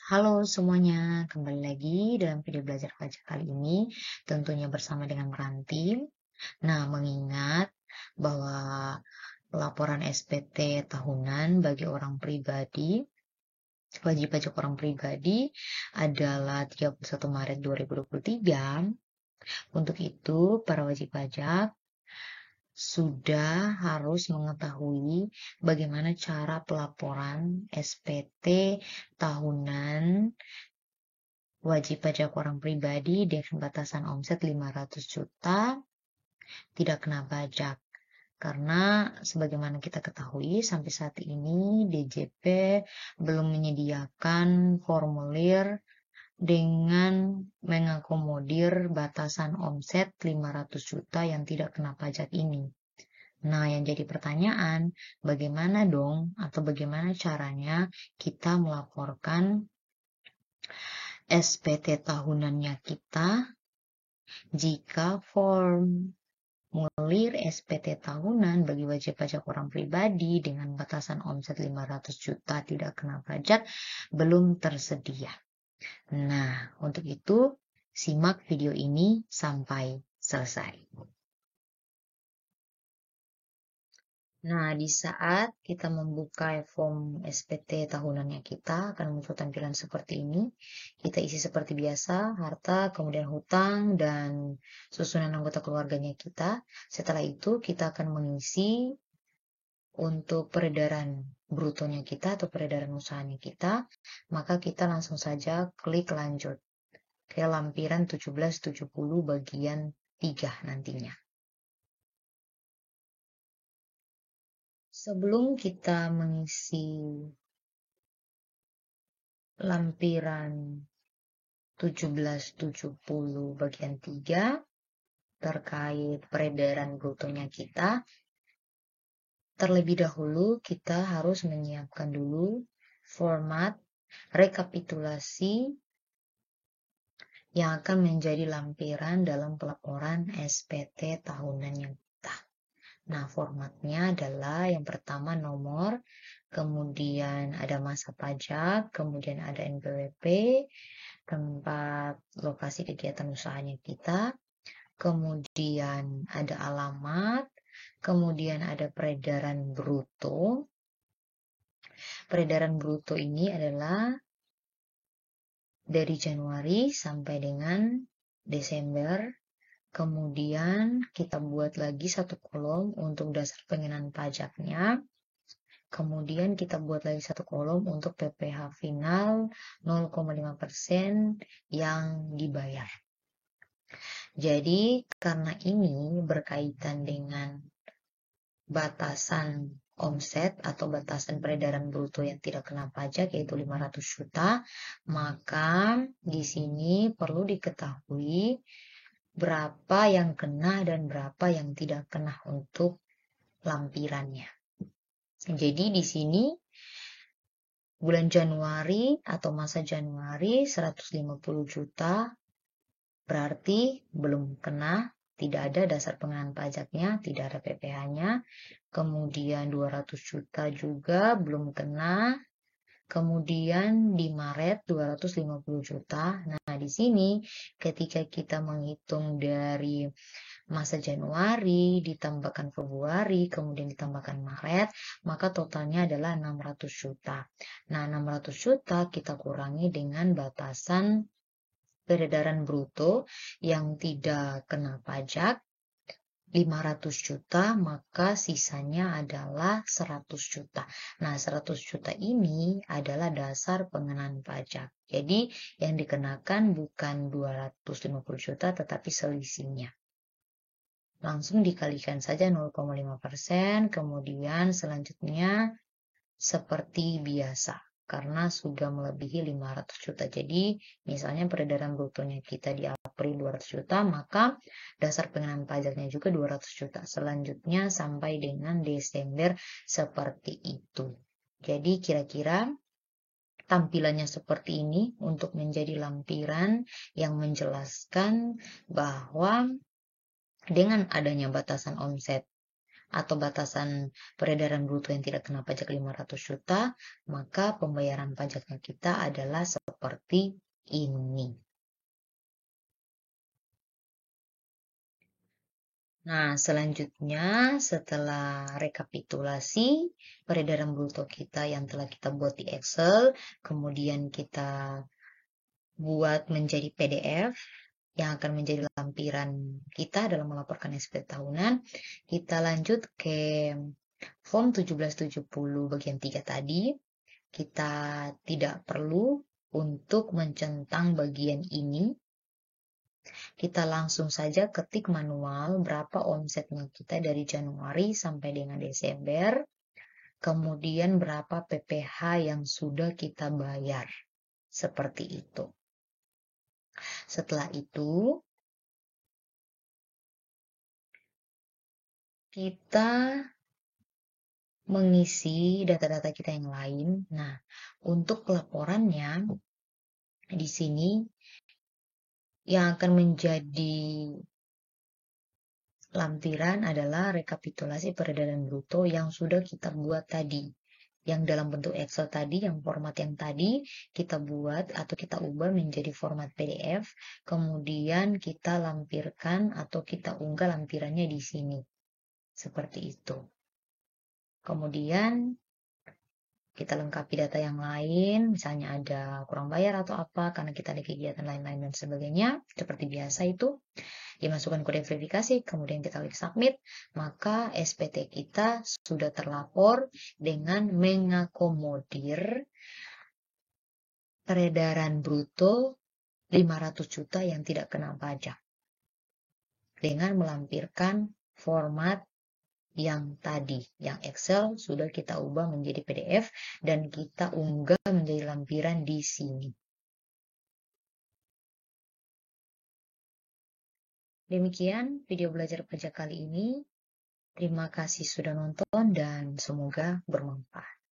Halo semuanya, kembali lagi dalam video belajar pajak kali ini, tentunya bersama dengan Meranti. Nah, mengingat bahwa laporan SPT tahunan bagi orang pribadi, wajib pajak orang pribadi adalah 31 Maret 2023. Untuk itu, para wajib pajak sudah harus mengetahui bagaimana cara pelaporan SPT tahunan wajib pajak orang pribadi dengan batasan omset 500 juta tidak kena pajak. Karena sebagaimana kita ketahui sampai saat ini DJP belum menyediakan formulir dengan mengakomodir batasan omset 500 juta yang tidak kena pajak ini. Nah, yang jadi pertanyaan, bagaimana dong atau bagaimana caranya kita melaporkan SPT tahunannya kita jika formulir SPT tahunan bagi wajib pajak orang pribadi dengan batasan omset 500 juta tidak kena pajak belum tersedia. Nah, untuk itu simak video ini sampai selesai. Nah, di saat kita membuka form SPT tahunannya kita akan muncul tampilan seperti ini. Kita isi seperti biasa, harta, kemudian hutang, dan susunan anggota keluarganya kita. Setelah itu kita akan mengisi untuk peredaran brutonya kita atau peredaran usahanya kita. Maka kita langsung saja klik lanjut ke lampiran 1770 bagian 3 nantinya. Sebelum kita mengisi lampiran 1770 bagian 3 terkait peredaran brutonya kita, terlebih dahulu kita harus menyiapkan dulu format rekapitulasi yang akan menjadi lampiran dalam pelaporan SPT tahunannya kita. Nah, formatnya adalah yang pertama nomor, kemudian ada masa pajak, kemudian ada NPWP, tempat lokasi kegiatan usahanya kita, kemudian ada alamat, kemudian ada peredaran bruto. Peredaran bruto ini adalah dari Januari sampai dengan Desember. Kemudian kita buat lagi satu kolom untuk dasar pengenaan pajaknya. Kemudian kita buat lagi satu kolom untuk PPh final 0,5% yang dibayar. Jadi karena ini berkaitan dengan batasan omset atau batasan peredaran bruto yang tidak kena pajak yaitu 500 juta, maka di sini perlu diketahui berapa yang kena dan berapa yang tidak kena untuk lampirannya. Jadi di sini bulan Januari atau masa Januari 150 juta berarti belum kena, tidak ada dasar pengenaan pajaknya, tidak ada PPh-nya. Kemudian 200 juta juga belum kena. Kemudian di Maret 250 juta. Nah, di sini ketika kita menghitung dari masa Januari ditambahkan Februari, kemudian ditambahkan Maret, maka totalnya adalah 600 juta. Nah, 600 juta kita kurangi dengan batasan peredaran bruto yang tidak kena pajak 500 juta, maka sisanya adalah 100 juta. Nah, 100 juta ini adalah dasar pengenaan pajak. Jadi, yang dikenakan bukan 250 juta, tetapi selisihnya. Langsung dikalikan saja 0,5%, kemudian selanjutnya seperti biasa. Karena sudah melebihi 500 juta. Jadi, misalnya peredaran brutonya kita di April 200 juta, maka dasar pengenaan pajaknya juga 200 juta. Selanjutnya sampai dengan Desember seperti itu. Jadi, kira-kira tampilannya seperti ini untuk menjadi lampiran yang menjelaskan bahwa dengan adanya batasan omset atau batasan peredaran bruto yang tidak kena pajak 500 juta, maka pembayaran pajaknya kita adalah seperti ini. Nah, selanjutnya setelah rekapitulasi peredaran bruto kita yang telah kita buat di Excel, kemudian kita buat menjadi PDF yang akan menjadi lampiran kita dalam melaporkan SPT tahunan, kita lanjut ke form 1770 bagian 3 tadi. Kita tidak perlu untuk mencentang bagian ini. Kita langsung saja ketik manual berapa omsetnya kita dari Januari sampai dengan Desember, kemudian berapa PPh yang sudah kita bayar. Seperti itu. Setelah itu, kita mengisi data-data kita yang lain. Nah, untuk pelaporannya, di sini yang akan menjadi lampiran adalah rekapitulasi peredaran bruto yang sudah kita buat tadi. Yang dalam bentuk Excel tadi, yang format yang tadi, kita buat atau kita ubah menjadi format PDF, kemudian kita lampirkan atau kita unggah lampirannya di sini. Seperti itu. Kemudian, kita lengkapi data yang lain, misalnya ada kurang bayar atau apa, karena kita ada kegiatan lain-lain dan sebagainya. Seperti biasa itu, dimasukkan kode verifikasi, kemudian kita klik submit, maka SPT kita sudah terlapor dengan mengakomodir peredaran bruto 500 juta yang tidak kena pajak. Dengan melampirkan format yang tadi, yang Excel sudah kita ubah menjadi PDF dan kita unggah menjadi lampiran di sini. Demikian video belajar pajak kali ini. Terima kasih sudah nonton dan semoga bermanfaat.